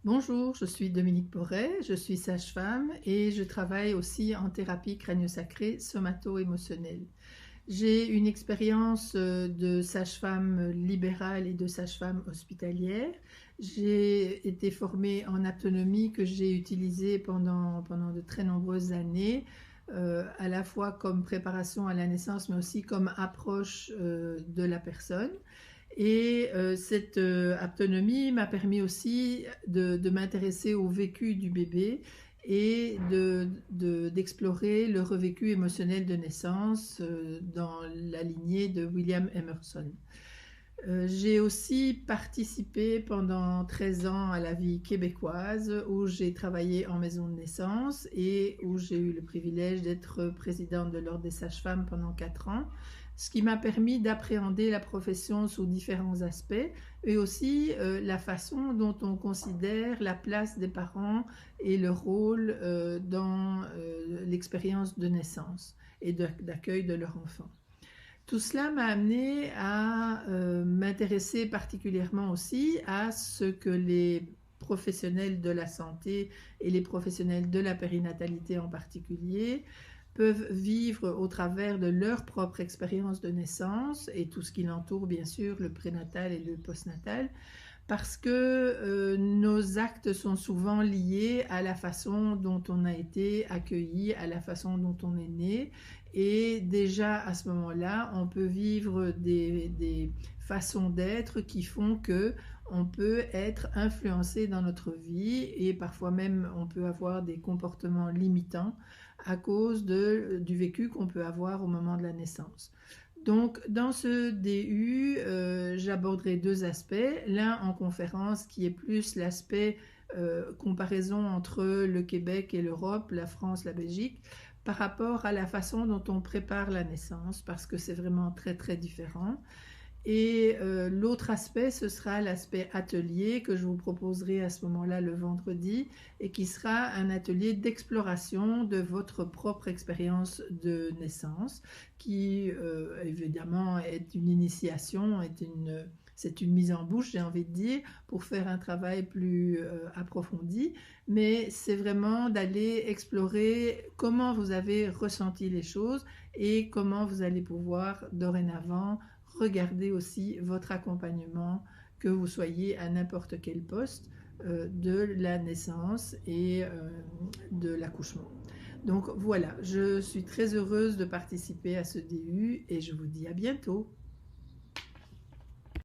Bonjour, je suis Dominique Borret, je suis sage-femme et je travaille aussi en thérapie crânio-sacrée somato-émotionnelle. J'ai une expérience de sage-femme libérale et de sage-femme hospitalière. J'ai été formée en autonomie que j'ai utilisée pendant de très nombreuses années, à la fois comme préparation à la naissance, mais aussi comme approche de la personne. Et cette autonomie m'a permis aussi de m'intéresser au vécu du bébé et d'explorer le revécu émotionnel de naissance dans la lignée de William Emerson. J'ai aussi participé pendant 13 ans à la vie québécoise où j'ai travaillé en maison de naissance et où j'ai eu le privilège d'être présidente de l'Ordre des sages-femmes pendant 4 ans, ce qui m'a permis d'appréhender la profession sous différents aspects et aussi la façon dont on considère la place des parents et le rôle dans l'expérience de naissance et d'accueil de leur enfant. Tout cela m'a amené à m'intéresser particulièrement aussi à ce que les professionnels de la santé et les professionnels de la périnatalité en particulier peuvent vivre au travers de leur propre expérience de naissance et tout ce qui l'entoure, bien sûr, le prénatal et le postnatal, parce que nos actes sont souvent liés à la façon dont on a été accueilli, à la façon dont on est né. Et déjà à ce moment-là, on peut vivre des façons d'être qui font que on peut être influencé dans notre vie et parfois même on peut avoir des comportements limitants à cause du vécu qu'on peut avoir au moment de la naissance. Donc, dans ce DU, j'aborderai deux aspects. L'un en conférence qui est plus l'aspect comparaison entre le Québec et l'Europe, la France, la Belgique, par rapport à la façon dont on prépare la naissance, parce que c'est vraiment très très différent. Et l'autre aspect, ce sera l'aspect atelier que je vous proposerai à ce moment-là le vendredi et qui sera un atelier d'exploration de votre propre expérience de naissance qui évidemment est une initiation, c'est une mise en bouche, j'ai envie de dire, pour faire un travail plus approfondi, mais c'est vraiment d'aller explorer comment vous avez ressenti les choses et comment vous allez pouvoir dorénavant regardez aussi votre accompagnement, que vous soyez à n'importe quel poste de la naissance et de l'accouchement. Donc voilà, je suis très heureuse de participer à ce DU et je vous dis à bientôt.